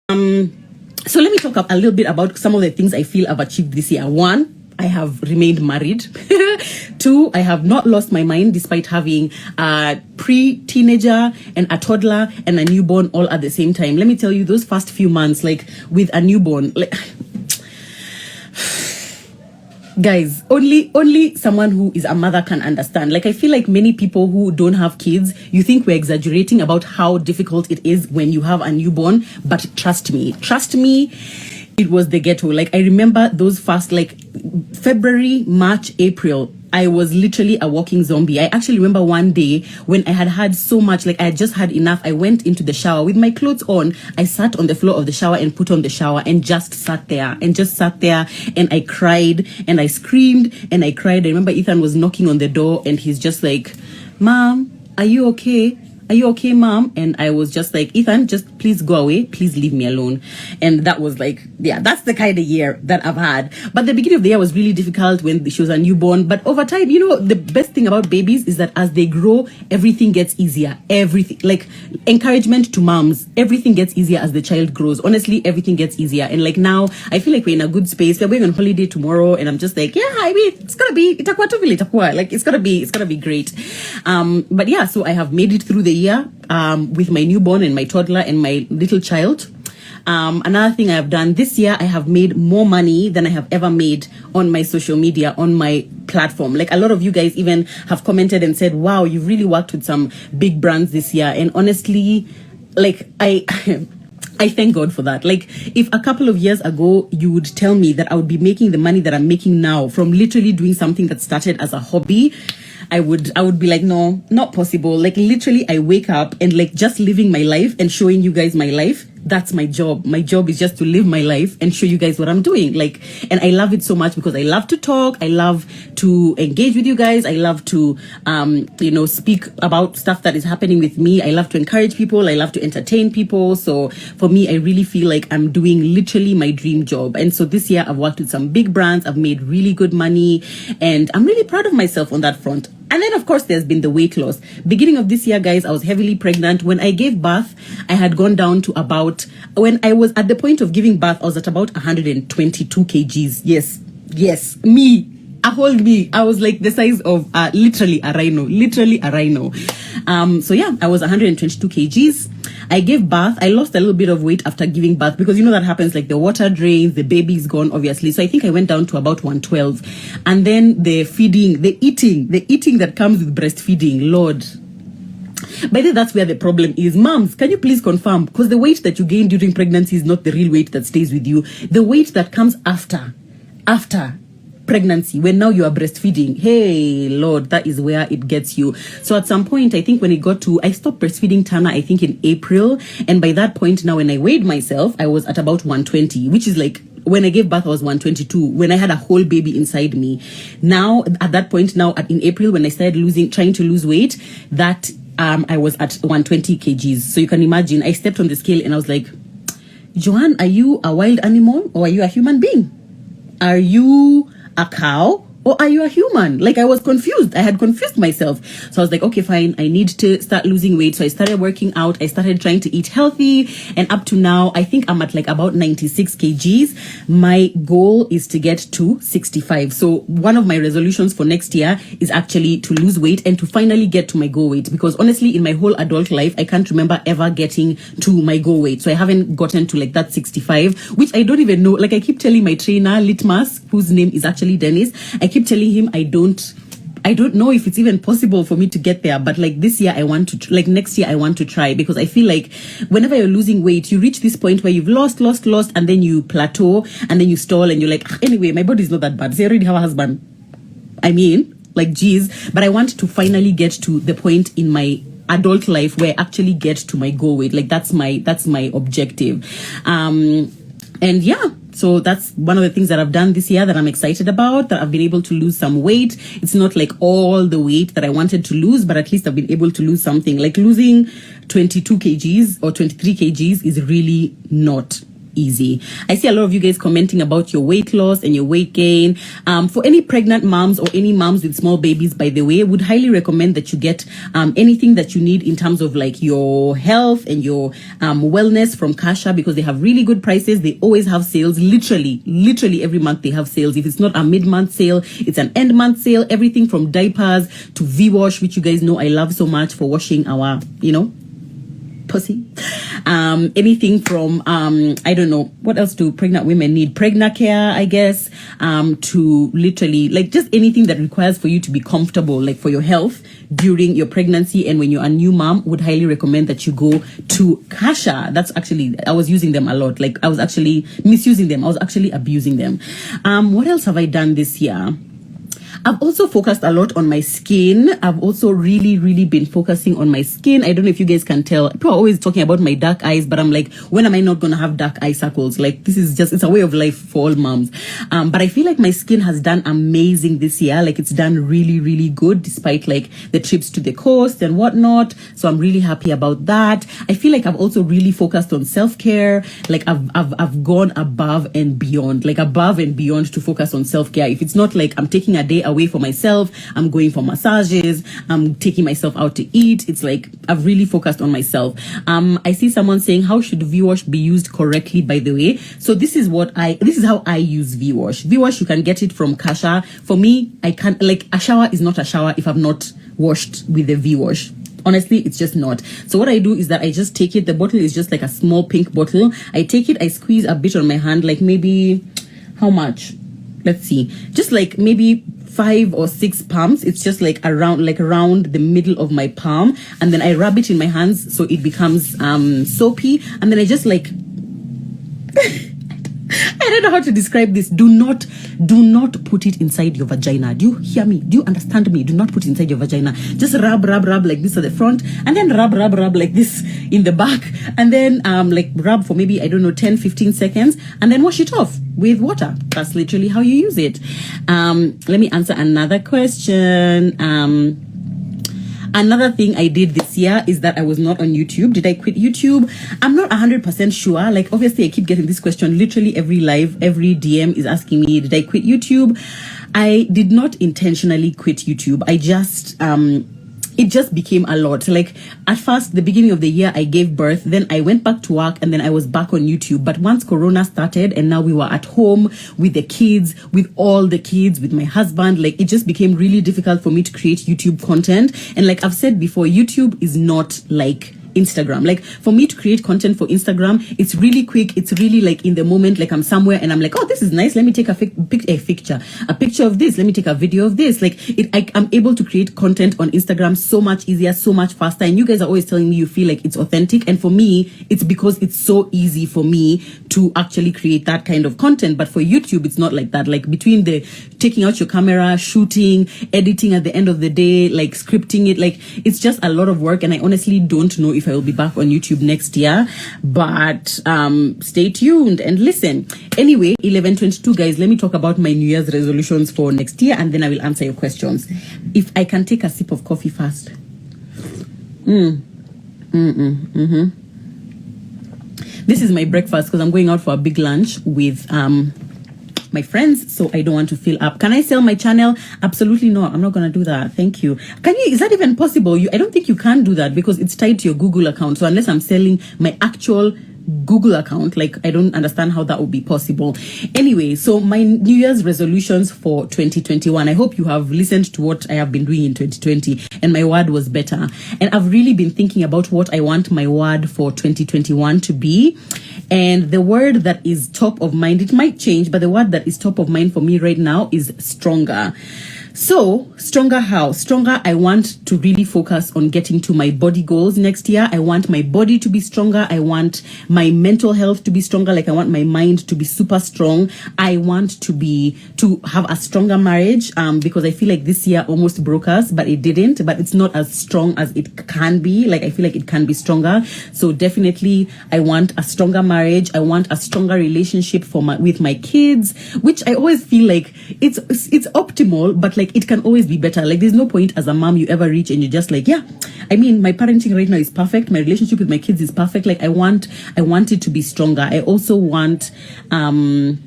So let me talk a little bit about some of the things I feel I've achieved this year. One, I have remained married. Two, I have not lost my mind despite having a pre-teenager and a toddler and a newborn all at the same time. Let me tell you, those first few months, like with a newborn, like guys, only someone who is a mother can understand. Like, I feel like many people who don't have kids, you think we're exaggerating about how difficult it is when you have a newborn, but trust me, it was the ghetto. Like, I remember those first, like, February, March, April, I was literally a walking zombie. I actually remember one day when I had so much, like I had just had enough. I went into the shower with my clothes on. I sat on the floor of the shower and put on the shower and just sat there and I cried and I screamed and I cried. I remember Ethan was knocking on the door and he's just like, "Mom, are you okay? Are you okay, Mom?" And I was just like, "Ethan, just please go away. Please leave me alone." And that was like, yeah, that's the kind of year that I've had. But the beginning of the year was really difficult when she was a newborn. But over time, you know, the best thing about babies is that as they grow, everything gets easier. Everything, like encouragement to moms, everything gets easier as the child grows. Honestly, everything gets easier. And like now, I feel like we're in a good space. We're going on holiday tomorrow, and I'm just like, yeah, I mean, it's gonna be like it's gonna be great. But yeah, so I have made it through the year with my newborn and my toddler and my little child. Another thing I have done this year, I have made more money than I have ever made on my social media, on my platform. Like a lot of you guys even have commented and said, wow, you've really worked with some big brands this year. And honestly, like I thank God for that. Like if a couple of years ago you would tell me that I would be making the money that I'm making now from literally doing something that started as a hobby, I would be like, no, not possible. Like literally I wake up and like just living my life and showing you guys my life. That's my job. My job is just to live my life and show you guys what I'm doing. Like, and I love it so much because I love to talk. I love to engage with you guys. I love to, speak about stuff that is happening with me. I love to encourage people. I love to entertain people. So for me, I really feel like I'm doing literally my dream job. And so this year I've worked with some big brands. I've made really good money and I'm really proud of myself on that front. And then, of course, there's been the weight loss. Beginning of this year, guys, I was heavily pregnant. When I gave birth, I had gone down to when I was at the point of giving birth, I was at about 122 kgs. Yes, me. I was like the size of literally a rhino. So yeah, I was 122 kgs. I gave birth. I lost a little bit of weight after giving birth because you know that happens, like the water drains, the baby's gone, obviously. So I think I went down to about 112. And then the eating that comes with breastfeeding, Lord. By the way, that's where the problem is. Moms, can you please confirm? Because the weight that you gain during pregnancy is not the real weight that stays with you. The weight that comes after pregnancy, when now you are breastfeeding, hey Lord, that is where it gets you. So at some point, I think when it got to, I stopped breastfeeding Tana, I think in April. And by that point now, when I weighed myself, I was at about 120, which is like, when I gave birth, I was 122, when I had a whole baby inside me. Now, at that point now, in April, when I started trying to lose weight, that I was at 120 kgs. So you can imagine, I stepped on the scale and I was like, Joanne, are you a wild animal or are you a human being? Are you a cow or are you a human? Like I was confused. I had confused myself. So I was like, okay, fine. I need to start losing weight. So I started working out. I started trying to eat healthy. And up to now, I think I'm at like about 96 kgs. My goal is to get to 65. So one of my resolutions for next year is actually to lose weight and to finally get to my goal weight. Because honestly, in my whole adult life, I can't remember ever getting to my goal weight. So I haven't gotten to like that 65, which I don't even know. Like I keep telling my trainer, Litmas, whose name is actually Dennis, I keep telling him I don't know if it's even possible for me to get there, but like this year I want to, like next year I want to try, because I feel like whenever you're losing weight, you reach this point where you've lost, and then you plateau, and then you stall, and you're like, anyway, my body's not that bad. So I already have a husband. I mean, like, geez, but I want to finally get to the point in my adult life where I actually get to my goal weight. Like that's my objective. And yeah, so that's one of the things that I've done this year that I'm excited about, that I've been able to lose some weight. It's not like all the weight that I wanted to lose, but at least I've been able to lose something. Like losing 22 kgs or 23 kgs is really not easy. I see a lot of you guys commenting about your weight loss and your weight gain. For any pregnant moms or any moms with small babies, by the way, I would highly recommend that you get anything that you need in terms of like your health and your wellness from Kasha, because they have really good prices. They always have sales. Literally every month they have sales. If it's not a mid-month sale, it's an end-month sale. Everything from diapers to V-Wash, which you guys know I love so much for washing our, pussy. Anything from I don't know, what else do pregnant women need? Pregnacare, I guess, to literally like just anything that requires for you to be comfortable, like for your health during your pregnancy and when you're a new mom. Would highly recommend that you go to Kasha. That's actually, I was using them a lot. Like I was actually misusing them. I was actually abusing them. What else have I done this year? I've also focused a lot on my skin. I've also really been focusing on my skin. I don't know if you guys can tell. People are always talking about my dark eyes, but I'm like, when am I not going to have dark eye circles? Like, this is just, it's a way of life for all moms. But I feel like my skin has done amazing this year. Like, it's done really good, despite like the trips to the coast and whatnot. So I'm really happy about that. I feel like I've also really focused on self-care. Like, I've gone above and beyond to focus on self-care. If it's not like I'm taking a day away for myself, I'm going for massages, I'm taking myself out to eat, it's like I've really focused on myself. I see someone saying, how should V-Wash be used correctly, by the way? So this is how I use V-Wash. V-Wash, you can get it from Kasha. For me, I can't, like, a shower is not a shower if I've not washed with the V-Wash. Honestly, it's just not. So what I do is that I just take it. The bottle is just like a small pink bottle. I take it, I squeeze a bit on my hand, like maybe, how much? Let's see, just like maybe 5 or 6 palms. It's just like around the middle of my palm, and then I rub it in my hands so it becomes soapy, and then I just like I don't know how to describe this. Do not put it inside your vagina. Do you hear me? Do you understand me? Do not put it inside your vagina. Just rub like this at the front, and then rub like this in the back, and then like rub for maybe, I don't know, 10-15 seconds, and then wash it off with water. That's literally how you use it. Let me answer another question. Another thing I did this year is that I was not on YouTube. Did I quit YouTube? I'm not 100% sure. Like, obviously, I keep getting this question. Literally every live, every DM is asking me, did I quit YouTube? I did not intentionally quit YouTube. I just, it just became a lot. Like, at first, the beginning of the year, I gave birth, then I went back to work, and then I was back on YouTube. But once Corona started, and now we were at home with the kids, with all the kids, with my husband, like, it just became really difficult for me to create YouTube content. And like I've said before, YouTube is not like Instagram. Like, for me to create content for Instagram, it's really quick, it's really like in the moment, like I'm somewhere and I'm like, oh, this is nice, let me take a picture of this, let me take a video of this. Like, I'm able to create content on Instagram so much easier, so much faster. And you guys are always telling me you feel like it's authentic, and for me, it's because it's so easy for me to actually create that kind of content. But for YouTube, it's not like that. Like, between the taking out your camera, shooting, editing at the end of the day, like scripting it, like, it's just a lot of work. And I honestly don't know if I will be back on YouTube next year, but stay tuned and listen. Anyway, 11:22, guys, let me talk about my New Year's resolutions for next year, and then I will answer your questions. If I can take a sip of coffee first. This is my breakfast because I'm going out for a big lunch with my friends, so I don't want to fill up. Can I sell my channel? Absolutely not. I'm not gonna do that. Thank you. Can you? Is that even possible? I don't think you can do that because it's tied to your Google account. So unless I'm selling my actual Google account, like, I don't understand how that would be possible. Anyway, so my New Year's resolutions for 2021. I hope you have listened to what I have been doing in 2020, and my word was better. And I've really been thinking about what I want my word for 2021 to be. And the word that is top of mind, it might change, but the word that is top of mind for me right now is stronger. So, stronger how? Stronger, I want to really focus on getting to my body goals next year. I want my body to be stronger. I want my mental health to be stronger. Like, I want my mind to be super strong. I want to have a stronger marriage, because I feel like this year almost broke us, but it didn't. But it's not as strong as it can be. Like, I feel like it can be stronger. So definitely, I want a stronger marriage. I want a stronger relationship with my kids, which I always feel like it's optimal, but like it can always be better. Like there's no point as a mom you ever reach and you're just like, yeah, I mean, my parenting right now is perfect. My relationship with my kids is perfect. Like I want it to be stronger. I also want to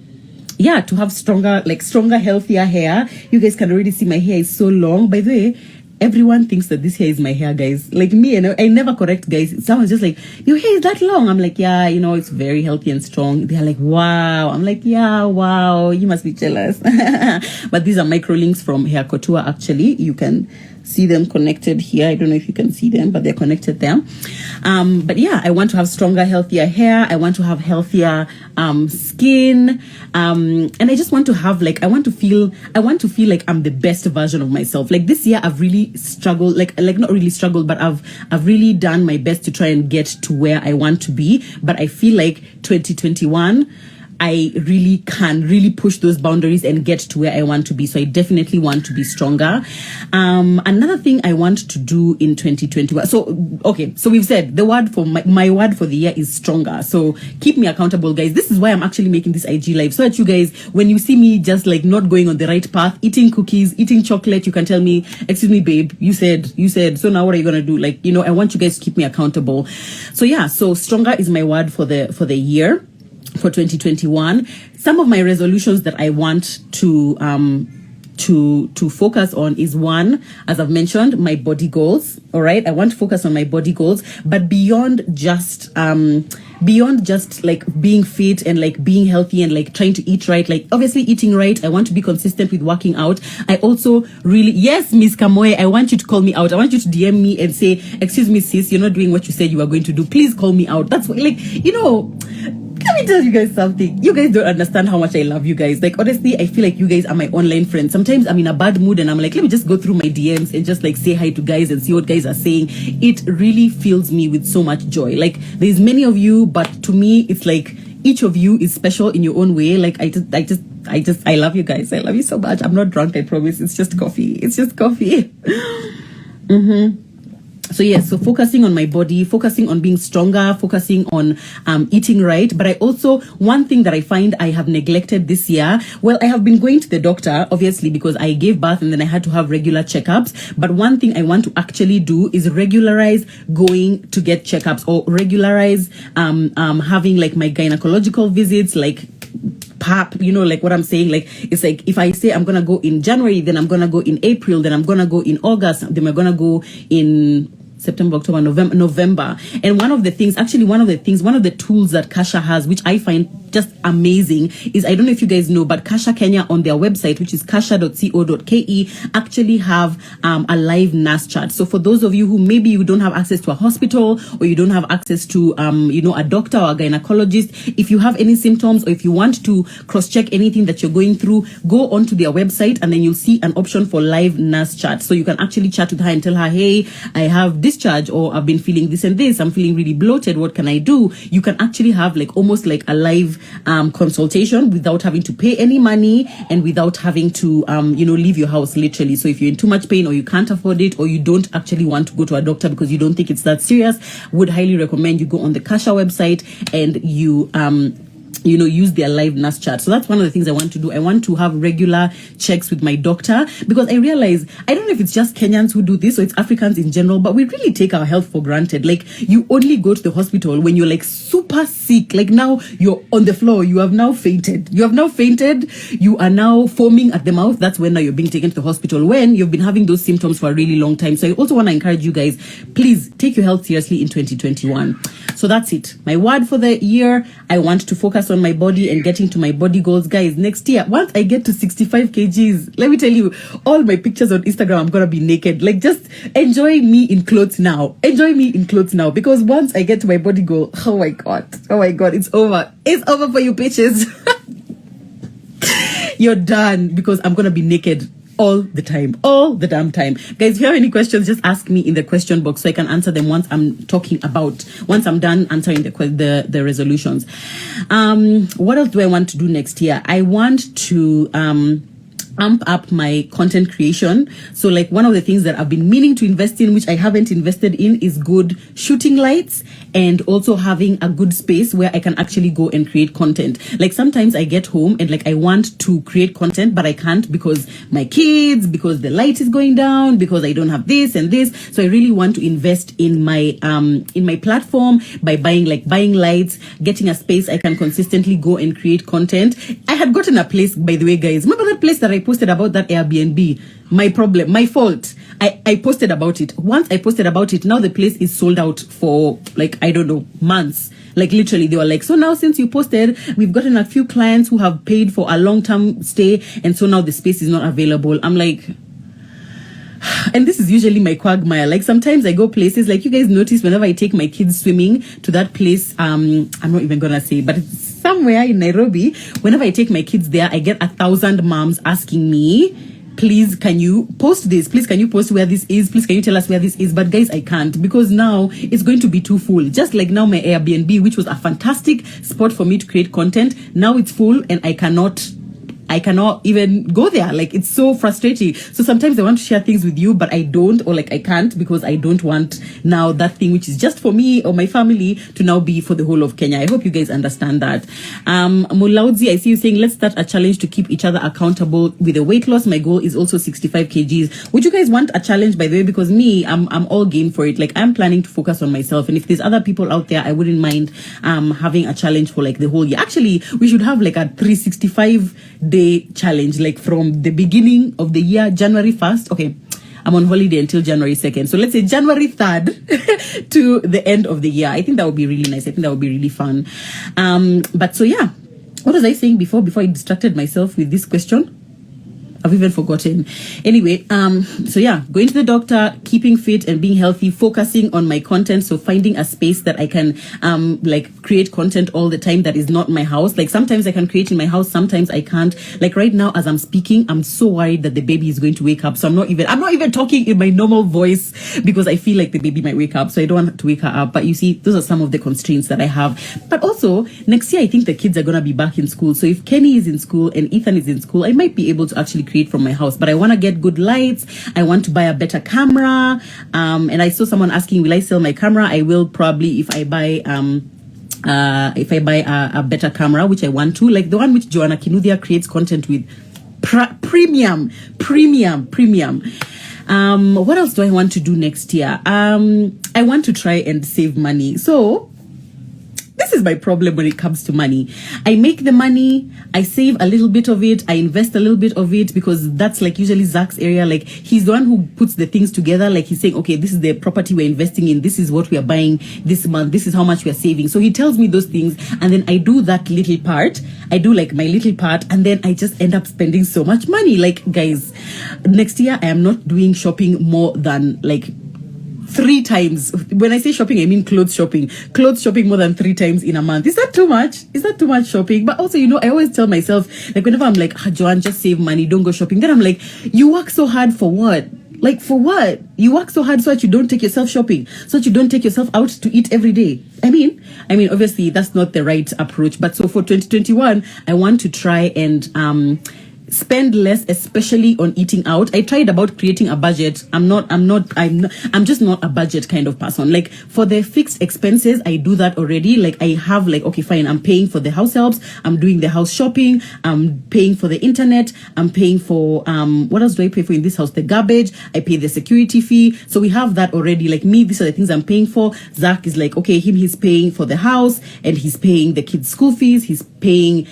have stronger, healthier hair. You guys can already see my hair is so long. By the way, everyone thinks that this hair is my hair, guys. Like me, and I never correct guys. Someone's just like, your hair is that long. I'm like, yeah, it's very healthy and strong. They're like, wow. I'm like, yeah, wow. You must be jealous. But these are micro links from Hair Couture, actually. You can see them connected here. I don't know if you can see them, but they're connected there. But yeah, I want to have stronger, healthier hair. I want to have healthier skin. And I just want to have I want to feel like I'm the best version of myself. Like this year I've really struggled, like not really struggled, but I've really done my best to try and get to where I want to be. But I feel like 2021 I really can push those boundaries and get to where I want to be. So I definitely want to be stronger. Another thing I want to do in 2021. So we've said the word for my word for the year is stronger. So keep me accountable, guys. This is why I'm actually making this IG live, so that you guys, when you see me just not going on the right path, eating cookies, eating chocolate, you can tell me, excuse me, babe, you said, so now what are you going to do? I want you guys to keep me accountable. So yeah, so stronger is my word for the year. For 2021, some of my resolutions that I want to focus on is one, as I've mentioned, my body goals. All right, I want to focus on my body goals, but beyond just being fit and being healthy and trying to eat right. Obviously eating right, I want to be consistent with working out. I also really, yes, Miss Kamoe, I want you to call me out. I want you to DM me and say, excuse me, sis, you're not doing what you said you were going to do. Please call me out. That's what, let me tell you guys something. You guys don't understand how much I love you guys. Honestly, I feel like you guys are my online friends. Sometimes I'm in a bad mood and I'm like, let me just go through my DMs and just say hi to guys and see what guys are saying. It really fills me with so much joy. There's many of you, but to me, it's each of you is special in your own way. I love you guys. I love you so much. I'm not drunk, I promise. It's just coffee. So yes, so focusing on my body, focusing on being stronger, focusing on eating right. But I also, one thing that I find I have neglected this year, well, I have been going to the doctor, obviously, because I gave birth and then I had to have regular checkups. But one thing I want to actually do is regularize going to get checkups, or regularize having my gynecological visits, PAP, what I'm saying. It's if I say I'm gonna go in January, then I'm gonna go in April, then I'm gonna go in August, then we're gonna go in September, October, November. And one of the tools that Kasha has, which I find just amazing, is, I don't know if you guys know, but Kasha Kenya on their website, which is kasha.co.ke, actually have a live nurse chat. So for those of you who maybe you don't have access to a hospital, or you don't have access to a doctor or a gynecologist, if you have any symptoms, or if you want to cross-check anything that you're going through, go onto their website and then you'll see an option for live nurse chat. So you can actually chat with her and tell her, hey, I have discharge, or I've been feeling this and this, I'm feeling really bloated, what can I do? You can actually have almost a live consultation without having to pay any money and without having to leave your house, literally. So if you're in too much pain, or you can't afford it, or you don't actually want to go to a doctor because you don't think it's that serious, would highly recommend you go on the Kasha website and you use their live nurse chat. So that's one of the things I want to do. I want to have regular checks with my doctor, because I realize, I don't know if it's just Kenyans who do this, or it's Africans in general, but we really take our health for granted. You only go to the hospital when you're super sick. Now you're on the floor, you have now fainted. You are now foaming at the mouth. That's when now you're being taken to the hospital, when you've been having those symptoms for a really long time. So I also want to encourage you guys, please take your health seriously in 2021. So that's it. My word for the year, I want to focus on my body and getting to my body goals. Guys, next year, once I get to 65 kgs, let me tell you, all my pictures on Instagram, I'm gonna be naked. Just enjoy me in clothes now. Because once I get to my body goal, oh my god, it's over for you bitches. You're done, because I'm gonna be naked all the damn time. Guys, if you have any questions, just ask me in the question box so I can answer them once I'm done answering the resolutions. What else do I want to do next year? I want to amp up my content creation. So like one of the things that I've been meaning to invest in, which I haven't invested in, is good shooting lights and also having a good space where I can actually go and create content. Like sometimes I get home and like I want to create content, but I can't because my kids, because the light is going down, because I don't have this and this. So I really want to invest in my platform by buying lights, getting a space I can consistently go and create content. I had gotten a place, by the way, guys. Remember that place that I posted about, that Airbnb? My fault. I posted about it. Once I posted about it, now the place is sold out for like, I don't know, months. Like literally they were like, so now since you posted, we've gotten a few clients who have paid for a long-term stay, and so now the space is not available. I'm like, and this is usually my quagmire. Like sometimes I go places, like you guys notice whenever I take my kids swimming to that place, I'm not even gonna say, but it's somewhere in Nairobi. Whenever I take my kids there, I get 1,000 moms asking me, please can you post this, please can you post where this is, please can you tell us where this is. But guys, I can't, because now it's going to be too full. Just like now my Airbnb, which was a fantastic spot for me to create content, now it's full and I cannot even go there. Like it's so frustrating. So sometimes I want to share things with you, but I don't, or like I can't, because I don't want now that thing which is just for me or my family to now be for the whole of Kenya. I hope you guys understand that. Mulaudzi, I see you saying, let's start a challenge to keep each other accountable with the weight loss. My goal is also 65 kgs. Would you guys want a challenge, by the way? Because me, I'm all game for it. Like I'm planning to focus on myself. And if there's other people out there, I wouldn't mind having a challenge for like the whole year. Actually, we should have like a 365-day challenge, like from the beginning of the year, January 1st. Okay, I'm on holiday until January 2nd. So let's say January 3rd to the end of the year. I think that would be really nice. I think that would be really fun. But so yeah, what was I saying before I distracted myself with this question? I've even forgotten. Anyway, so yeah, going to the doctor, keeping fit and being healthy, focusing on my content. So finding a space that I can like create content all the time that is not my house. Like sometimes I can create in my house, sometimes I can't. Like right now as I'm speaking, I'm so worried that the baby is going to wake up. So I'm not even talking in my normal voice because I feel like the baby might wake up. So I don't want to wake her up. But you see, those are some of the constraints that I have. But also next year, I think the kids are going to be back in school. So if Kenny is in school and Ethan is in school, I might be able to actually create from my house. But I want to get good lights. I want to buy a better camera. And I saw someone asking, will I sell my camera? I will probably, if I buy a better camera, which I want to, like the one which Joanna Kinuthia creates content with. Premium. What else do I want to do next year? I want to try and save money. So this is my problem when it comes to money. I make the money, I save a little bit of it, I invest a little bit of it, because that's like usually Zach's area. Like he's the one who puts the things together. Like he's saying, okay, this is the property we're investing in, this is what we are buying this month, this is how much we are saving. So he tells me those things, and then I do that little part. I do like my little part, and then I just end up spending so much money. Like guys, next year I am not doing shopping more than like 3 times. When I say shopping, I mean clothes shopping more than 3 times in a month. Is that too much? Is that too much shopping? But also, you know, I always tell myself, like whenever I'm like, Joanne, just save money, don't go shopping, then I'm like, you work so hard for what? Like for what? You work so hard so that you don't take yourself shopping, so that you don't take yourself out to eat every day. I mean, obviously that's not the right approach. But so for 2021, I want to try and spend less, especially on eating out. I tried about creating a budget. I'm just not a budget kind of person. Like for the fixed expenses, I do that already. Like I have like, okay, fine, I'm paying for the house helps, I'm doing the house shopping, I'm paying for the internet, I'm paying for what else do I pay for in this house? The garbage, I pay the security fee. So we have that already. Like me, these are the things I'm paying for. Zach is like, okay, he's paying for the house, and he's paying the kids' school fees, he's paying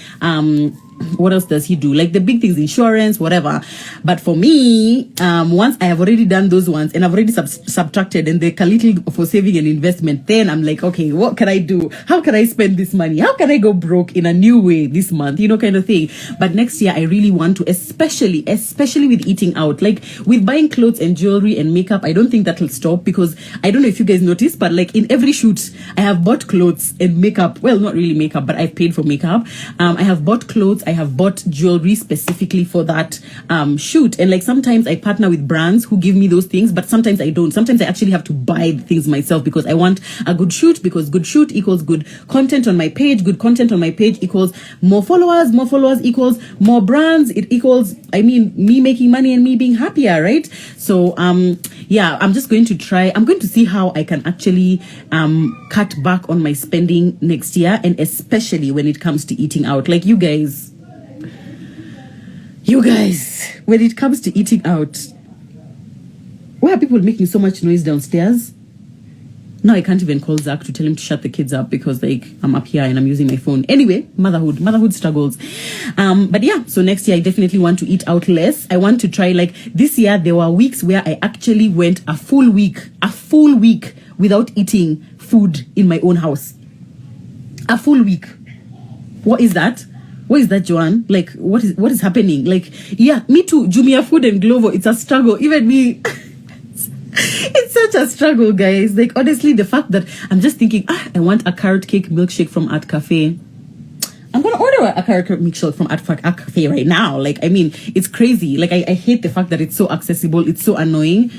what else does he do? Like the big things, insurance, whatever. But for me, once I have already done those ones and I've already subtracted and the little for saving and investment, then I'm like, okay, what can I do? How can I spend this money? How can I go broke in a new way this month? You know, kind of thing. But next year, I really want to, especially with eating out, like with buying clothes and jewelry and makeup. I don't think that will stop, because I don't know if you guys noticed, but like in every shoot, I have bought clothes and makeup. Well, not really makeup, but I've paid for makeup. I have bought clothes. I have bought jewelry specifically for that shoot. And like sometimes I partner with brands who give me those things, but sometimes I don't. Sometimes I actually have to buy the things myself because I want a good shoot, because good shoot equals good content on my page. Good content on my page equals more followers. More followers equals more brands. It equals, I mean, me making money and me being happier, right? So yeah, I'm just going to try. I'm going to see how I can actually cut back on my spending next year, and especially when it comes to eating out. Like you guys, when it comes to eating out, why are people making so much noise downstairs? Now I can't even call Zach to tell him to shut the kids up because like I'm up here and I'm using my phone. Anyway, motherhood struggles. But yeah, so next year I definitely want to eat out less. I want to try, like this year there were weeks where I actually went a full week without eating food in my own house. A full week. What is that? What is that, Joanne? Like, what is happening? Like, yeah, me too. Jumia Food and Glovo, it's a struggle. Even me, it's such a struggle, guys. Like, honestly, the fact that I'm just thinking, I want a carrot cake milkshake from Art Cafe. I'm gonna order a carrot cake milkshake from Art Cafe right now. Like, I mean, it's crazy. Like, I hate the fact that it's so accessible. It's so annoying.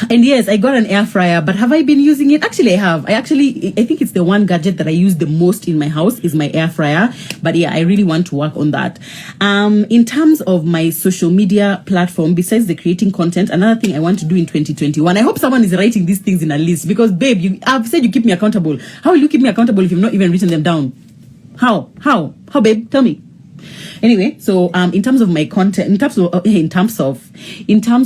And yes, I got an air fryer, but have I been using it? Actually, I have. I think it's the one gadget that I use the most in my house is my air fryer. But yeah, I really want to work on that. In terms of my social media platform, besides the creating content, another thing I want to do in 2021, I hope someone is writing these things in a list because, babe, I've said you keep me accountable. How will you keep me accountable if you've not even written them down? How, babe? Tell me. Anyway, so in terms of my content, in terms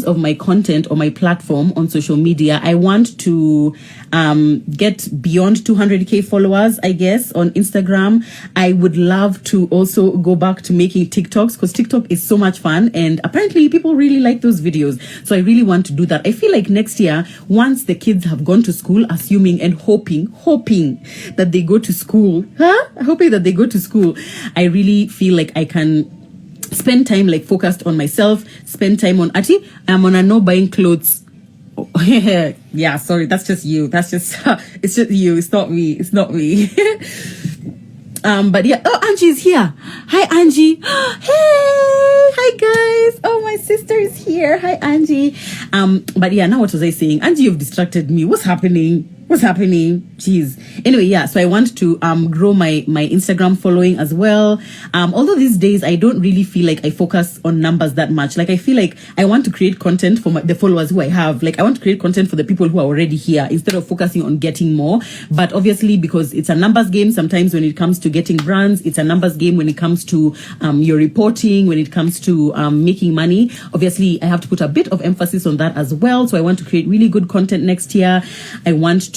of my content or my platform on social media, I want to get beyond 200k followers, I guess, on Instagram. I would love to also go back to making TikToks because TikTok is so much fun and apparently people really like those videos. So I really want to do that. I feel like next year, once the kids have gone to school, assuming and hoping that they go to school, hoping that they go to school, I really feel like I can spend time like focused on myself, spend time on I'm on a no buying clothes. Yeah, sorry, that's just you. It's just you. It's not me. But yeah, Angie's here. Hi, Angie. Hey, hi guys. Oh, my sister is here. Hi, Angie. But yeah, now what was I saying? Angie, you've distracted me. What's happening? Jeez. Anyway, yeah, so I want to grow my Instagram following as well. Although these days I don't really feel like I focus on numbers that much. Like I feel like I want to create content for the followers who I have. Like I want to create content for the people who are already here instead of focusing on getting more. But obviously, because it's a numbers game, sometimes when it comes to getting brands, it's a numbers game when it comes to your reporting, when it comes to making money. Obviously, I have to put a bit of emphasis on that as well. So I want to create really good content next year. I want to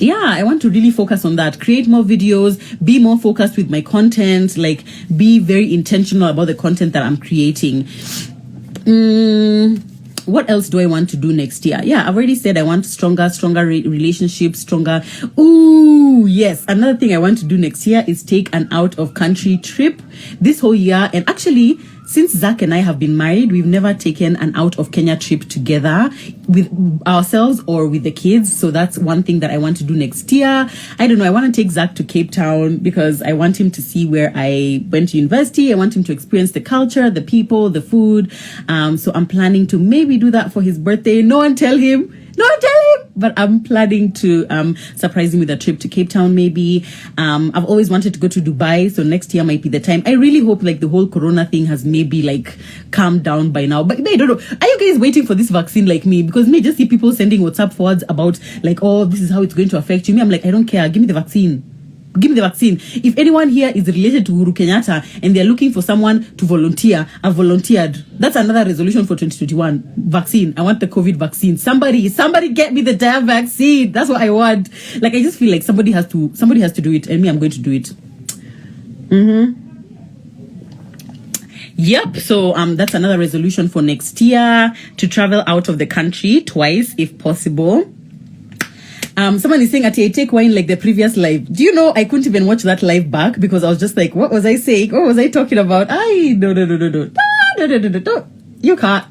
I want to really focus on that, create more videos, be more focused with my content, like be very intentional about the content that I'm creating. What else do I want to do next year? Yeah, I've already said I want stronger relationships, stronger. Ooh, yes. Another thing I want to do next year is take an out of country trip this whole year. And actually, since Zach and I have been married, we've never taken an out of Kenya trip together with ourselves or with the kids. So that's one thing that I want to do next year. I don't know. I want to take Zach to Cape Town because I want him to see where I went to university. I want him to experience the culture, the people, the food. So I'm planning to maybe do that for his birthday. No one tell him. But I'm planning to surprise him with a trip to Cape Town maybe. I've always wanted to go to Dubai, so next year might be the time. I really hope like the whole corona thing has maybe like calmed down by now. But I don't know. Are you guys waiting for this vaccine like me? Because me just see people sending WhatsApp forwards about like, oh, this is how it's going to affect you. Me, I'm like, I don't care. Give me the vaccine. If anyone here is related to Uhuru Kenyatta and they're looking for someone to volunteer, I've volunteered. That's another resolution for 2021. Vaccine. I want the COVID vaccine. Somebody get me the damn vaccine. That's what I want. Like, I just feel like somebody has to do it, and me, I'm going to do it. Yep. So that's another resolution for next year, to travel out of the country twice if possible. Someone is saying, Ati, I take wine like the previous live. Do you know I couldn't even watch that live back because I was just like, what was I saying? What was I talking about? No. You can't.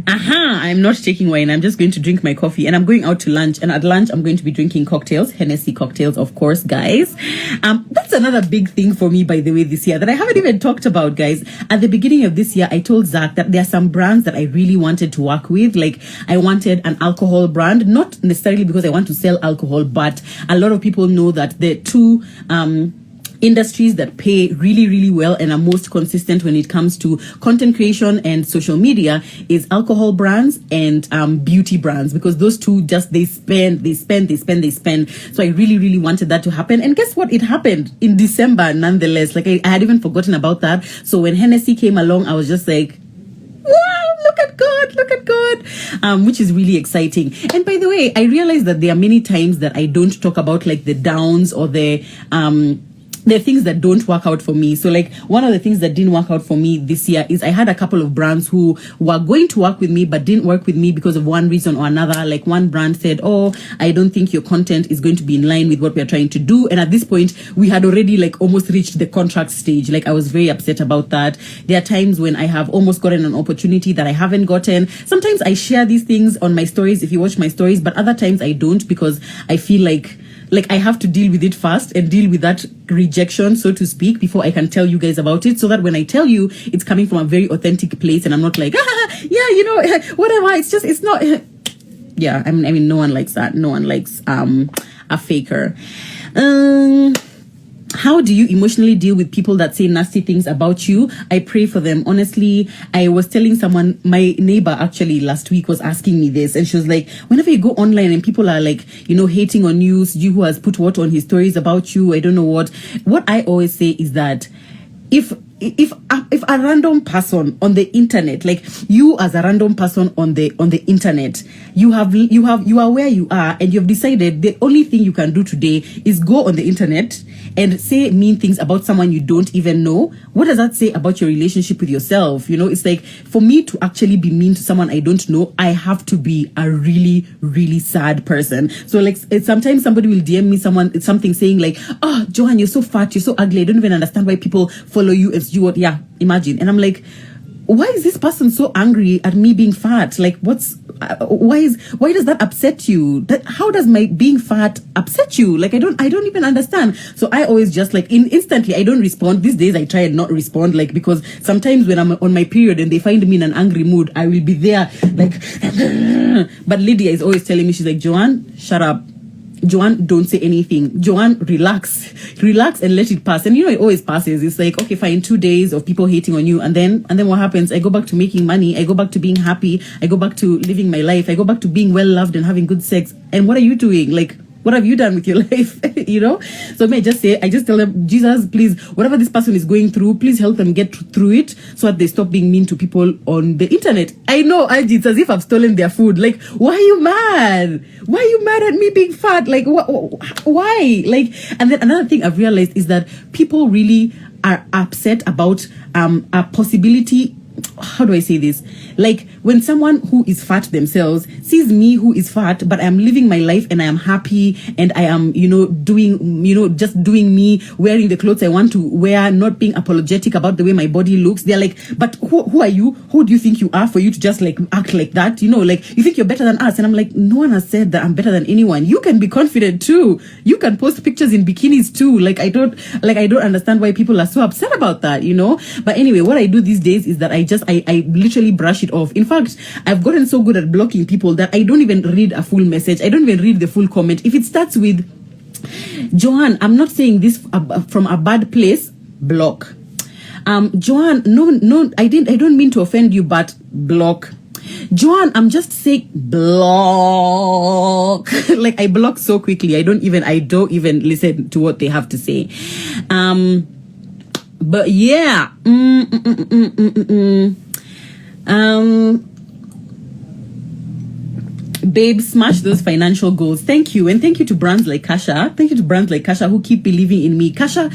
I'm not taking wine. I'm just going to drink my coffee, and I'm going out to lunch. And at lunch, I'm going to be drinking cocktails, Hennessy cocktails, of course, guys. That's another big thing for me, by the way, this year that I haven't even talked about, guys. At the beginning of this year, I told Zach that there are some brands that I really wanted to work with. Like, I wanted an alcohol brand, not necessarily because I want to sell alcohol, but a lot of people know that the two industries that pay really, really well and are most consistent when it comes to content creation and social media is alcohol brands and beauty brands, because those two just they spend. So I really, really wanted that to happen, and guess what? It happened in December nonetheless. Like, I had even forgotten about that. So when Hennessy came along, I was just like, wow, look at God, which is really exciting. And by the way, I realized that there are many times that I don't talk about like the downs or the things that don't work out for me. So like, one of the things that didn't work out for me this year is I had a couple of brands who were going to work with me but didn't work with me because of one reason or another. Like, one brand said, oh, I don't think your content is going to be in line with what we're trying to do. And at this point, we had already like almost reached the contract stage. Like, I was very upset about that. There are times when I have almost gotten an opportunity that I haven't gotten. Sometimes I share these things on my stories if you watch my stories, but other times I don't, because I feel like I have to deal with it first and deal with that rejection, so to speak, before I can tell you guys about it, so that when I tell you, it's coming from a very authentic place and I'm not like, yeah, you know, whatever. It's not. Yeah, I mean, no one likes that. No one likes a faker. How do you emotionally deal with people that say nasty things about you? I pray for them. Honestly, I was telling someone, my neighbor actually last week was asking me this, and she was like, whenever you go online and people are like, you know, hating on you who has put what on his stories about you, I don't know what I always say is that if a random person on the internet, like you as a random person on the internet, you are where you are, and you've decided the only thing you can do today is go on the internet and say mean things about someone you don't even know. What does that say about your relationship with yourself? You know, it's like, for me to actually be mean to someone I don't know, I have to be a really, really sad person. So like, sometimes somebody will DM me something saying like, oh, Joanne, you're so fat, you're so ugly, I don't even understand why people follow you and you what. Yeah, imagine. And I'm like, why is this person so angry at me being fat? Like, why does that upset you? How does my being fat upset you? Like, I don't even understand. So I always just like instantly, I don't respond. These days I try and not respond, like, because sometimes when I'm on my period and they find me in an angry mood, I will be there like, but Lydia is always telling me, she's like, Joanne, shut up. Joanne, don't say anything. Joanne, relax and let it pass. And you know, it always passes. It's like, okay, fine, 2 days of people hating on you, and then what happens? I go back to making money. I go back to being happy. I go back to living my life. I go back to being well loved and having good sex. And what are you doing? Like, what have you done with your life? You know? So I just tell them, Jesus, please, whatever this person is going through, please help them get through it so that they stop being mean to people on the internet. I know, it's as if I've stolen their food. Like, why are you mad? Why are you mad at me being fat? Like, why? Like, and then another thing I've realized is that people really are upset about a possibility. How do I say this? Like, when someone who is fat themselves sees me who is fat, but I'm living my life and I am happy and I am, just doing me, wearing the clothes I want to wear, not being apologetic about the way my body looks. They're like, but who are you? Who do you think you are for you to just like act like that? You know, like, you think you're better than us. And I'm like, no one has said that I'm better than anyone. You can be confident too. You can post pictures in bikinis too. Like, I don't understand why people are so upset about that, you know? But anyway, what I do these days is that I literally brush it off. In fact, I've gotten so good at blocking people that I don't even read a full message. I don't even read the full comment. If it starts with, Joanne, I'm not saying this from a bad place, block. Joanne, no, I don't mean to offend you, but block. Joanne, I'm just saying, block. Like, I block so quickly. I don't even listen to what they have to say. But yeah, babe, smash those financial goals. Thank you. And thank you to brands like Kasha. Thank you to brands like Kasha who keep believing in me. Kasha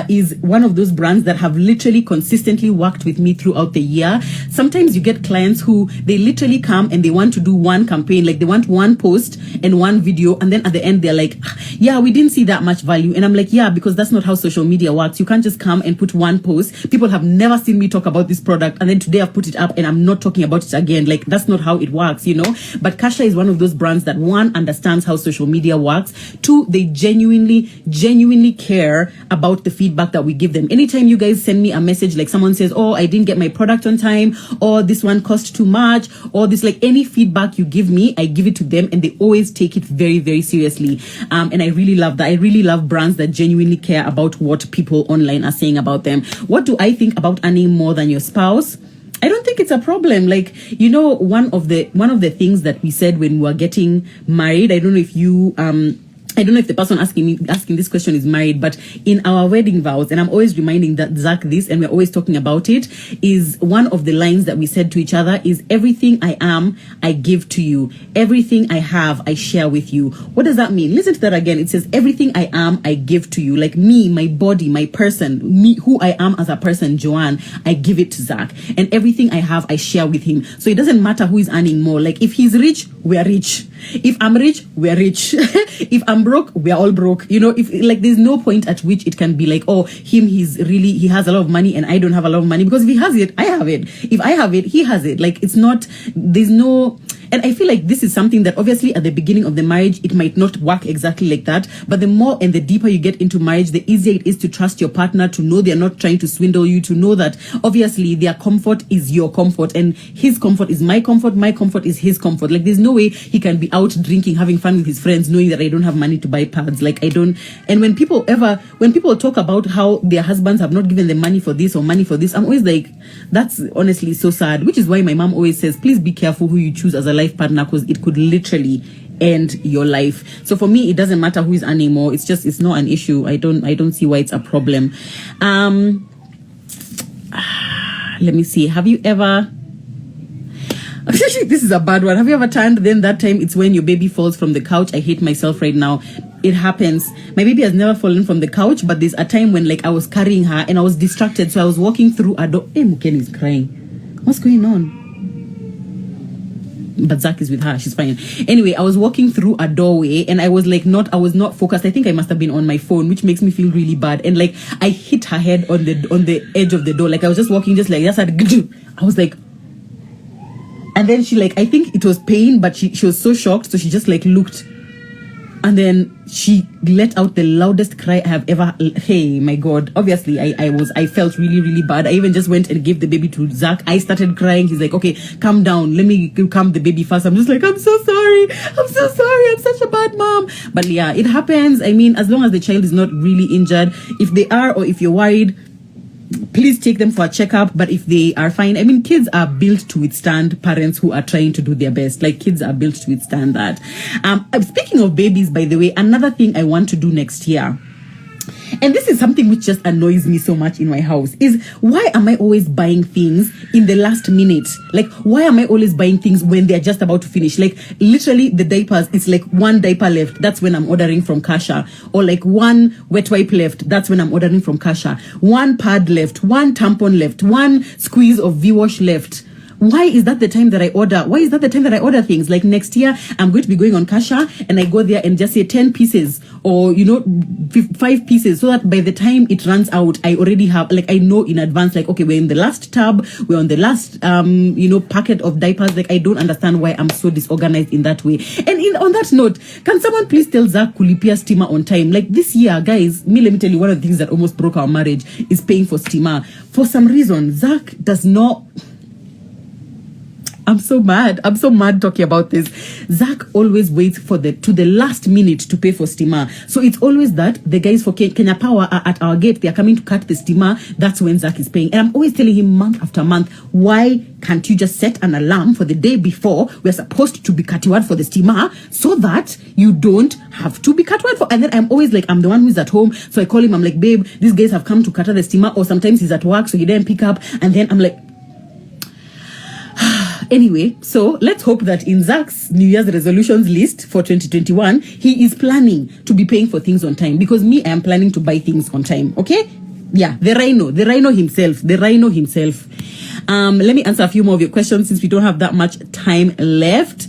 is one of those brands that have literally consistently worked with me throughout the year. Sometimes you get clients who they literally come and they want to do one campaign, like they want one post and one video, and then at the end they're like, yeah, we didn't see that much value. And I'm like, yeah, because that's not how social media works. You can't just come and put one post. People have never seen me talk about this product, and then today I've put it up and I'm not talking about it again. Like, that's not how it works, you know. But Kasha is one of those brands that, one, understands how social media works. Two, they genuinely care about the feedback that we give them. Anytime you guys send me a message, like someone says, oh, I didn't get my product on time, or this one cost too much, or this, like, any feedback you give me, I give it to them, and they always take it very, very seriously. And I really love that. I really love brands that genuinely care about what people online are saying about them. What do I think about earning more than your spouse? I don't think it's a problem. Like, you know, one of the things that we said when we were getting married, I don't know if you I don't know if the person asking this question is married, but in our wedding vows, and I'm always reminding that Zach this, and we're always talking about it, is one of the lines that we said to each other is, everything I am, I give to you. Everything I have, I share with you. What does that mean? Listen to that again. It says, everything I am, I give to you. Like me, my body, my person, me, who I am as a person, Joanne, I give it to Zach. And everything I have, I share with him. So it doesn't matter who is earning more. Like, if he's rich, we are rich. If I'm rich, we are rich. If I'm broke, we are all broke. You know, if, like, there's no point at which it can be like, oh, he has a lot of money and I don't have a lot of money, because if he has it, I have it. If I have it, he has it. Like, it's not, there's no. And I feel like this is something that obviously at the beginning of the marriage, it might not work exactly like that. But the more and the deeper you get into marriage, the easier it is to trust your partner, to know they're not trying to swindle you, to know that obviously their comfort is your comfort and his comfort is my comfort is his comfort. Like, there's no way he can be out drinking, having fun with his friends, knowing that I don't have money to buy pads. Like, I don't. And when people talk about how their husbands have not given them money for this or money for this, I'm always like, that's honestly so sad. Which is why my mom always says, please be careful who you choose as a life partner, because it could literally end your life. So for me, it doesn't matter who is earning more. It's not an issue. I don't see why it's a problem. Let me see. Have you ever this is a bad one. Have you ever turned, then that time it's when your baby falls from the couch? I hate myself right now. It happens. My baby has never fallen from the couch, but there's a time when, like, I was carrying her and I was distracted, so I was walking through a door. Hey, Muken is crying. What's going on? But Zach is with her. She's fine. Anyway, I was walking through a doorway and I was not focused. I think I must have been on my phone, which makes me feel really bad. And, like, I hit her head on the edge of the door. Like, I was just walking just like that. I was like, and then she, like, I think it was pain, but she was so shocked. So she just, like, looked, and then she let out the loudest cry I have ever. Hey, my God. Obviously, I felt really, really bad. I even just went and gave the baby to Zach. I started crying. He's like, okay, calm down. Let me calm the baby first. I'm just like, I'm so sorry. I'm such a bad mom. But yeah, it happens. I mean, as long as the child is not really injured, if they are, or if you're worried, please take them for a checkup. But if they are fine, I mean, kids are built to withstand parents who are trying to do their best. Like, kids are built to withstand that. Speaking of babies, by the way, another thing I want to do next year, and this is something which just annoys me so much in my house, is why am I always buying things in the last minute? Like, why am I always buying things when they're just about to finish? Like, literally, the diapers, it's like one diaper left. That's when I'm ordering from Kasha. Or like one wet wipe left. That's when I'm ordering from Kasha. One pad left. One tampon left. One squeeze of V-Wash left. Why is that the time that I order? Why is that the time that I order things? Like, next year, I'm going to be going on Kasha and I go there and just say 10 pieces or, 5 pieces, so that by the time it runs out, I already have, like, I know in advance, like, okay, we're in the last tub, we're on the last, packet of diapers. Like, I don't understand why I'm so disorganized in that way. And on that note, can someone please tell Zach kulipia steamer on time? Like, this year, guys, let me tell you, one of the things that almost broke our marriage is paying for steamer. For some reason, Zach does not. I'm so mad talking about this. Zach always waits to the last minute to pay for steamer. So it's always that the guys for Kenya Power are at our gate. They are coming to cut the steamer. That's when Zach is paying. And I'm always telling him month after month, why can't you just set an alarm for the day before we're supposed to be cutting for the steamer, so that you don't have to be cut for? And then I'm always like, I'm the one who's at home. So I call him. I'm like, babe, these guys have come to cut the steamer. Or sometimes he's at work, so he didn't pick up. And then I'm like, anyway, so let's hope that in Zach's New Year's resolutions list for 2021, he is planning to be paying for things on time. Because me, I am planning to buy things on time. Okay? Yeah, the rhino himself. Let me answer a few more of your questions since we don't have that much time left.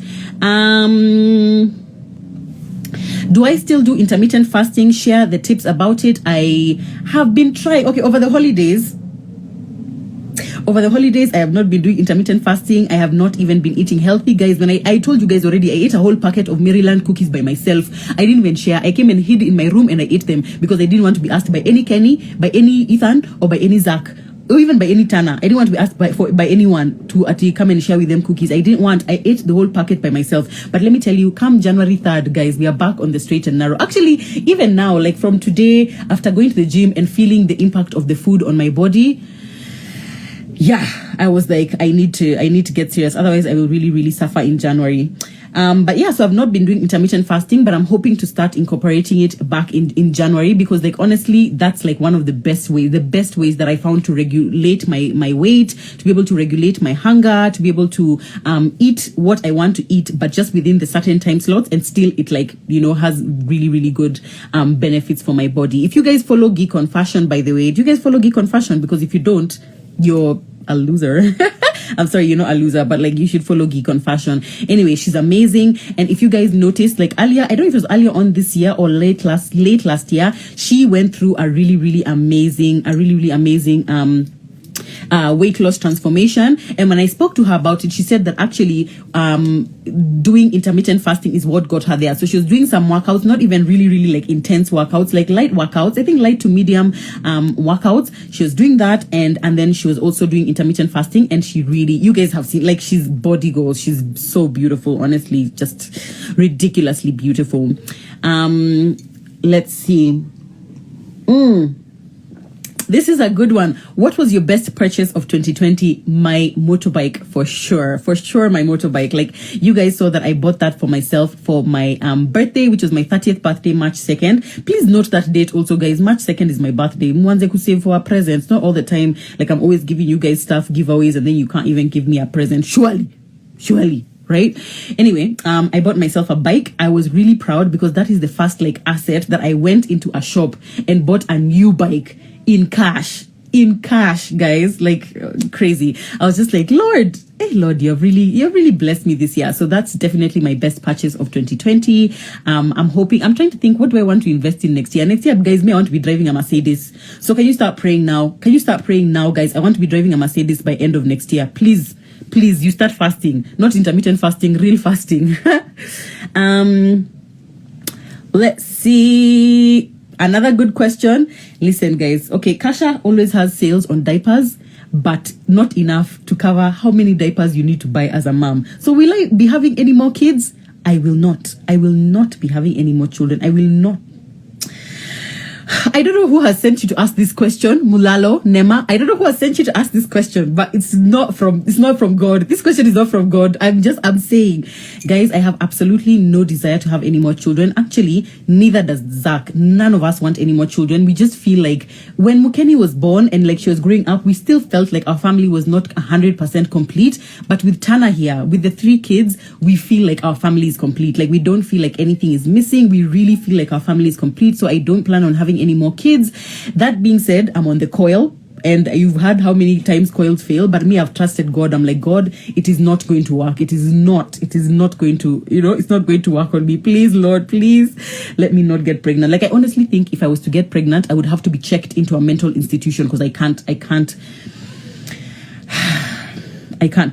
Do I still do intermittent fasting? Share the tips about it. I have been trying. Okay, over the holidays, I have not been doing intermittent fasting. I have not even been eating healthy, guys. When I told you guys already, I ate a whole packet of Maryland cookies by myself. I didn't even share. I came and hid in my room and I ate them because I didn't want to be asked by any Kenny, by any Ethan, or by any Zach, or even by any Tana. I didn't want to be asked by anyone to come and share with them cookies. I didn't want. I ate the whole packet by myself. But let me tell you, come January 3rd, guys, we are back on the straight and narrow. Actually, even now, like from today, after going to the gym and feeling the impact of the food on my body, yeah, I was like, I need to get serious. Otherwise, I will really, really suffer in January. But yeah, so I've not been doing intermittent fasting, but I'm hoping to start incorporating it back in January, because like honestly, that's like one of the best ways that I found to regulate my weight, to be able to regulate my hunger, to be able to eat what I want to eat, but just within the certain time slots, and still it like, you know, has really, really good benefits for my body. If you guys follow Geek on Fashion, by the way, do you guys follow Geek on Fashion? Because if you don't, you're a loser. I'm sorry, you're not a loser, but like you should follow Geek on Fashion. Anyway, she's amazing. And if you guys noticed, like earlier, I don't know if it was earlier on this year or late last year, she went through a really, really amazing weight loss transformation. And when I spoke to her about it, she said that actually doing intermittent fasting is what got her there. So she was doing some workouts, not even really, really like intense workouts, like light workouts, I think light to medium workouts. She was doing that, and then she was also doing intermittent fasting, and she really, you guys have seen, like, she's body goals. She's so beautiful, honestly, just ridiculously beautiful. Let's see. This is a good one. What was your best purchase of 2020? My motorbike, for sure. For sure, my motorbike. Like, you guys saw that I bought that for myself for my birthday, which was my 30th birthday, March 2nd. Please note that date also, guys. March 2nd is my birthday. Mwanze could save for a present. Not all the time. Like, I'm always giving you guys stuff, giveaways, and then you can't even give me a present. Surely. Right? Anyway, I bought myself a bike. I was really proud because that is the first like asset that I went into a shop and bought a new bike in cash, guys, like crazy. I was just like, Lord, you've really blessed me this year. So that's definitely my best purchase of 2020. I'm trying to think, what do I want to invest in next year? Next year, guys, I want to be driving a Mercedes. So can you start praying now? Guys? I want to be driving a Mercedes by end of next year. Please, you start fasting, not intermittent fasting, real fasting. Let's see. Another good question. Listen, guys. Okay, Kasha always has sales on diapers, but not enough to cover how many diapers you need to buy as a mom. So will I be having any more kids? I will not. I will not be having any more children. I will not. I don't know who has sent you to ask this question, Mulalo, Nema. I don't know who has sent you to ask this question, but it's not from God. This question is not from God. I'm saying, guys, I have absolutely no desire to have any more children. Actually, neither does Zach. None of us want any more children. We just feel like when Mukeni was born and like she was growing up, we still felt like our family was not 100% complete. But with Tana here, with the 3 kids, we feel like our family is complete. Like we don't feel like anything is missing. We really feel like our family is complete. So I don't plan on having any more kids. That being said, I'm on the coil, and you've heard how many times coils fail, but me, I've trusted God. I'm like, God, it is not going to work. It is not going to, it's not going to work on me. Please, Lord, please let me not get pregnant. Like, I honestly think if I was to get pregnant, I would have to be checked into a mental institution, because I can't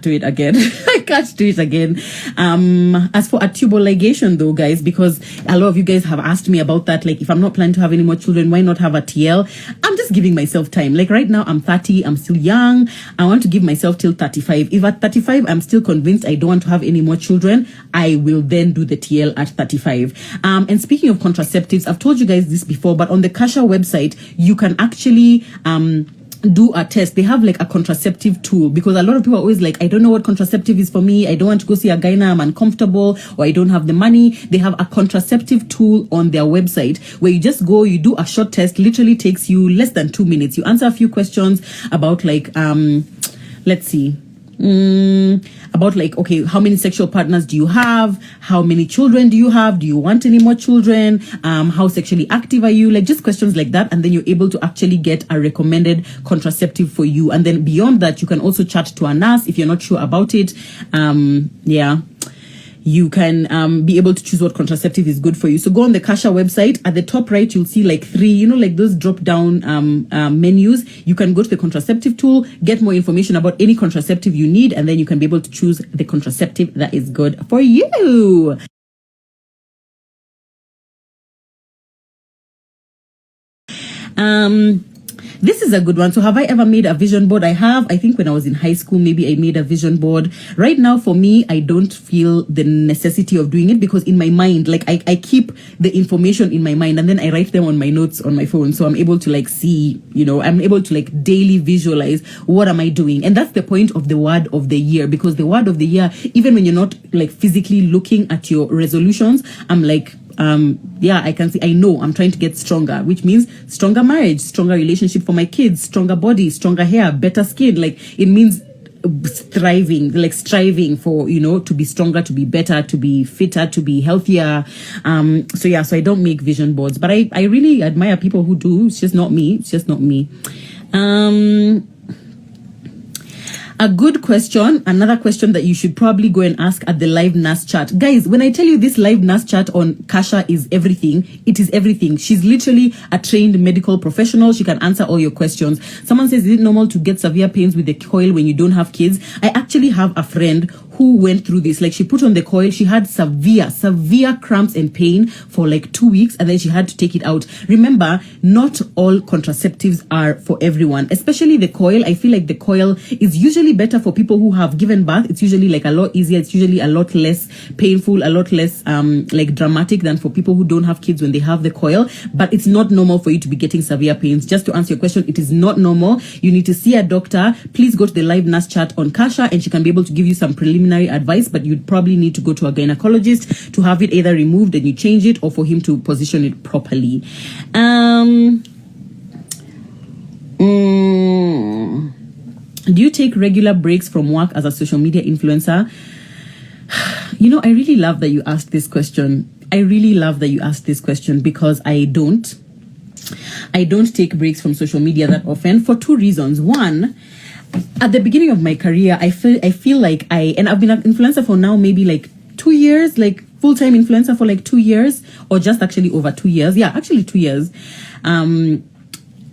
do it again. I can't do it again. As for a tubal ligation though, guys, because a lot of you guys have asked me about that. Like, if I'm not planning to have any more children, why not have a TL? I'm just giving myself time. Like right now I'm 30, I'm still young. I want to give myself till 35. If at 35, I'm still convinced I don't want to have any more children, I will then do the TL at 35. And speaking of contraceptives, I've told you guys this before, but on the Kasha website, you can actually, do a test. They have like a contraceptive tool, because a lot of people are always like, I don't know what contraceptive is for me. I don't want to go see a gyna. I'm uncomfortable, or I don't have the money. They have a contraceptive tool on their website where you just go, you do a short test, literally takes you less than 2 minutes. You answer a few questions about like, let's see. About like, okay, how many sexual partners do you have? How many children do you have? Do you want any more children? How sexually active are you? Like just questions like that. And then you're able to actually get a recommended contraceptive for you. And then beyond that, you can also chat to a nurse if you're not sure about it. you can be able to choose what contraceptive is good for you. So go on the Kasha website. At the top right, you'll see like 3, you know, like those drop down menus. You can go to the contraceptive tool, get more information about any contraceptive you need, and then you can be able to choose the contraceptive that is good for you. This is a good one. So have I ever made a vision board? I have. I think when I was in high school, maybe I made a vision board. Right now, for me, I don't feel the necessity of doing it because in my mind, like I keep the information in my mind and then I write them on my notes on my phone. So I'm able to like see, you know, I'm able to like daily visualize what am I doing. And that's the point of the word of the year, because the word of the year, even when you're not like physically looking at your resolutions, I'm like, yeah, I can see, I know I'm trying to get stronger, which means stronger marriage, stronger relationship for my kids, stronger body, stronger hair, better skin. Like it means thriving, like striving for, you know, to be stronger, to be better, to be fitter, to be healthier. So yeah, so I don't make vision boards, but I really admire people who do. It's just not me. It's just not me. A good question, another question that you should probably go and ask at the live nurse chat. Guys, when I tell you this live nurse chat on Kasha is everything, it is everything. She's literally a trained medical professional. She can answer all your questions. Someone says, is it normal to get severe pains with the coil when you don't have kids? I actually have a friend who went through this. Like she put on the coil, she had severe cramps and pain for like 2 weeks, and then she had to take it out. Remember, not all contraceptives are for everyone, especially the coil. I feel like the coil is usually better for people who have given birth. It's usually like a lot easier. It's usually a lot less painful, a lot less like dramatic than for people who don't have kids when they have the coil. But it's not normal for you to be getting severe pains. Just to answer your question, it is not normal. You need to see a doctor. Please go to the live nurse chat on Kasha and she can be able to give you some preliminary advice, but you'd probably need to go to a gynecologist to have it either removed and you change it, or for him to position it properly. Do you take regular breaks from work as a social media influencer? You know, I really love that you asked this question. I really love that you asked this question because I don't take breaks from social media that often for 2 reasons. One, at the beginning of my career, I feel like and I've been an influencer for now maybe like 2 years, like full-time influencer for like 2 years, or just actually over 2 years. Yeah, actually 2 years.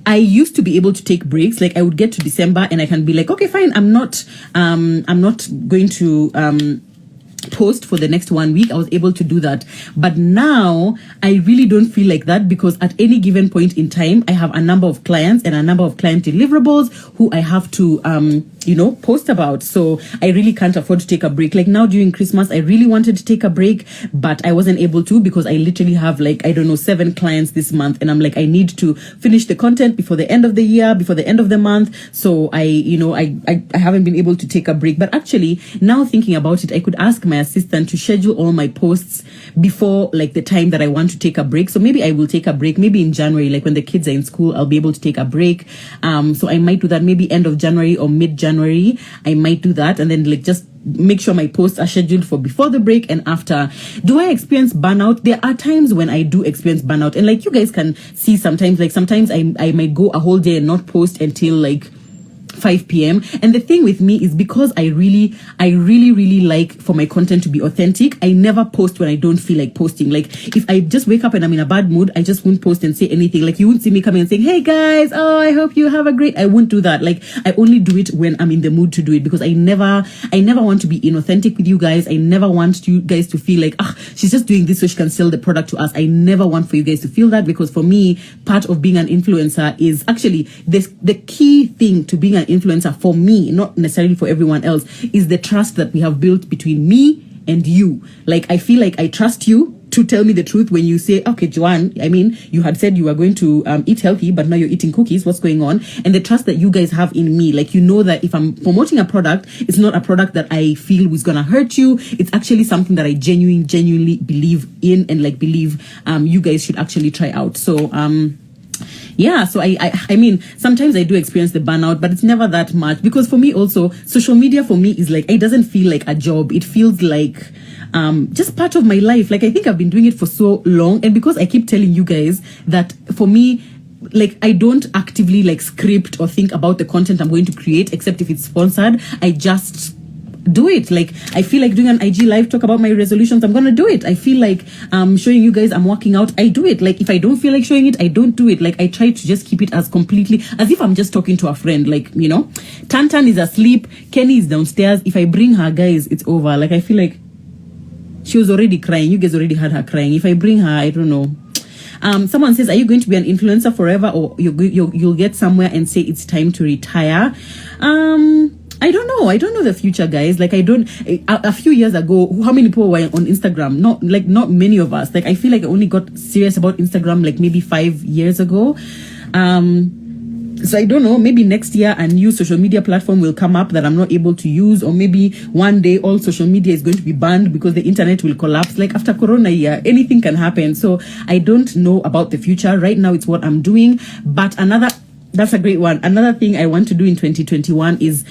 I used to be able to take breaks. Like I would get to December and I can be like, okay, fine, I'm not going to post for the next 1 week. I was able to do that. But now I really don't feel like that, because at any given point in time, I have a number of clients and a number of client deliverables who I have to, you know, post about. So I really can't afford to take a break. Like now during Christmas, I really wanted to take a break, but I wasn't able to because I literally have like, I don't know, 7 clients this month. And I'm like, I need to finish the content before the end of the year, before the end of the month. So I haven't been able to take a break. But actually now thinking about it, I could ask my assistant to schedule all my posts before like the time that I want to take a break. So maybe I will take a break, maybe in January, like when the kids are in school, I'll be able to take a break. So I might do that maybe end of January or mid-January. I might do that, and then like just make sure my posts are scheduled for before the break and after. Do I experience burnout? There are times when I do experience burnout, and like you guys can see sometimes, like sometimes I might go a whole day and not post until like 5 p.m. And the thing with me is because I really like for my content to be authentic, I never post when I don't feel like posting. Like if I just wake up and I'm in a bad mood, I just won't post and say anything. Like you won't see me coming and saying, hey guys, oh, I hope you have a great, I won't do that. Like I only do it when I'm in the mood to do it, because I never want to be inauthentic with you guys. I never want you guys to feel like, she's just doing this so she can sell the product to us. I never want for you guys to feel that, because for me, part of being an influencer is actually the key thing to being an influencer for me, not necessarily for everyone else, is the trust that we have built between me and you. Like I feel like I trust you to tell me the truth when you say, okay, Joanne, I mean, you had said you were going to eat healthy, but now you're eating cookies. What's going on? And the trust that you guys have in me, like, you know that if I'm promoting a product, it's not a product that I feel is going to hurt you. It's actually something that I genuinely believe in, and like believe you guys should actually try out. So, yeah, so I mean, sometimes I do experience the burnout, but it's never that much, because for me also, social media for me is like, it doesn't feel like a job. It feels like just part of my life. Like I think I've been doing it for so long, and because I keep telling you guys that for me, like I don't actively like script or think about the content I'm going to create, except if it's sponsored. do it. Like, I feel like doing an IG live talk about my resolutions, I'm gonna do it. I feel like showing you guys I'm working out, I do it. Like, if I don't feel like showing it, I don't do it. Like, I try to just keep it as completely as if I'm just talking to a friend. Like, you know, Tantan is asleep, Kenny is downstairs. If I bring her, guys, it's over. Like, I feel like she was already crying. You guys already had her crying. If I bring her, I don't know. Someone says, are you going to be an influencer forever, or you'll get somewhere and say it's time to retire? I don't know. I don't know the future, guys. Like, I don't. A few years ago, how many people were on Instagram? Not many of us. Like, I feel like I only got serious about Instagram like maybe 5 years ago. So I don't know, maybe next year a new social media platform will come up that I'm not able to use, or maybe one day all social media is going to be banned because the internet will collapse. Like, after Corona year, anything can happen. So I don't know about the future. Right now, it's what I'm doing. But that's a great one. Another thing I want to do in 2021 is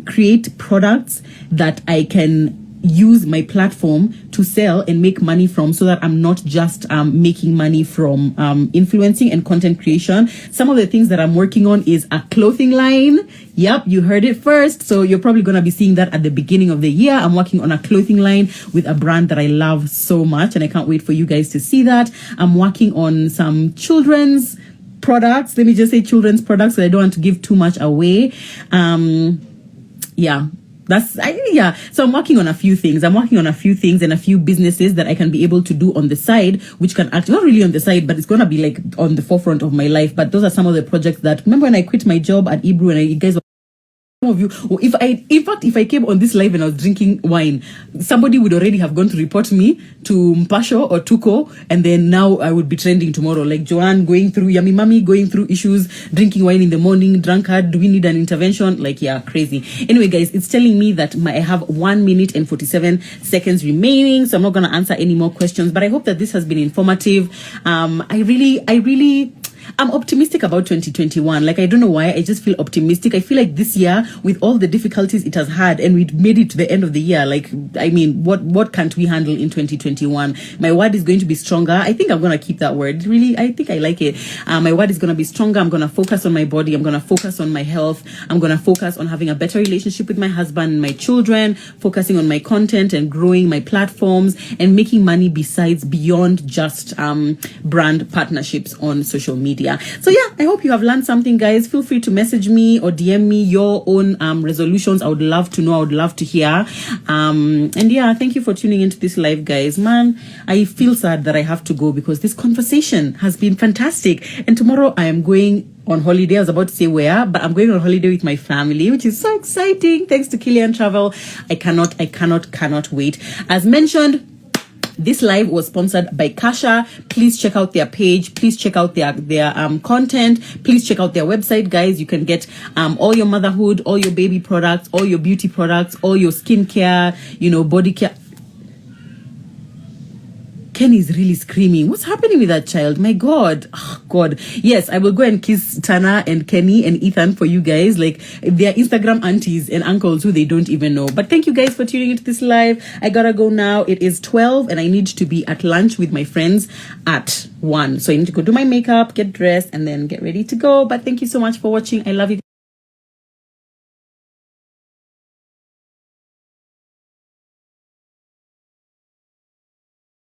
create products that I can use my platform to sell and make money from, so that I'm not just making money from influencing and content creation. Some of the things that I'm working on is a clothing line. Yep, you heard it first. So you're probably going to be seeing that at the beginning of the year. I'm working on a clothing line with a brand that I love so much, and I can't wait for you guys to see that. I'm working on some children's products. Let me just say children's products, so I don't want to give too much away. So I'm working on a few things. I'm working on a few things and a few businesses that I can be able to do on the side, which can act not really on the side, but it's gonna be like on the forefront of my life. But those are some of the projects that, remember when I quit my job at Ebru and you guys were, some of you, or if I came on this live and I was drinking wine, somebody would already have gone to report me to Mpasho or Tuko, and then now I would be trending tomorrow. Like Joanne going through, Yummy Mommy going through issues, drinking wine in the morning, drunkard, do we need an intervention? Like, yeah, crazy. Anyway, guys, it's telling me that I have 1 minute and 47 seconds remaining, so I'm not going to answer any more questions, but I hope that this has been informative. I'm optimistic about 2021. Like, I don't know why, I just feel optimistic. I feel like this year, with all the difficulties it has had, and we made it to the end of the year, like, I mean, what can't we handle in 2021? My word is going to be stronger. I think I'm going to keep that word. Really, I think I like it. My word is going to be stronger. I'm going to focus on my body. I'm going to focus on my health. I'm going to focus on having a better relationship with my husband and my children, focusing on my content and growing my platforms and making money beyond just brand partnerships on social media. So yeah, I hope you have learned something, guys. Feel free to message me or DM me your own resolutions. I would love to know. I would love to hear. And yeah, thank you for tuning into this live, guys. Man, I feel sad that I have to go because this conversation has been fantastic. And tomorrow I am going on holiday. I was about to say where, but I'm going on holiday with my family, which is so exciting. Thanks to Killian Travel. I cannot wait. As mentioned, this live was sponsored by Kasha. Please check out their page. Please check out their content. Please check out their website, guys. You can get all your motherhood, all your baby products, all your beauty products, all your skincare, body care. Kenny's really screaming. What's happening with that child? My God. Oh, God. Yes, I will go and kiss Tana and Kenny and Ethan for you guys. Like, they're Instagram aunties and uncles who they don't even know. But thank you guys for tuning into this live. I gotta go now. It is 12 and I need to be at lunch with my friends at 1. So I need to go do my makeup, get dressed, and then get ready to go. But thank you so much for watching. I love you.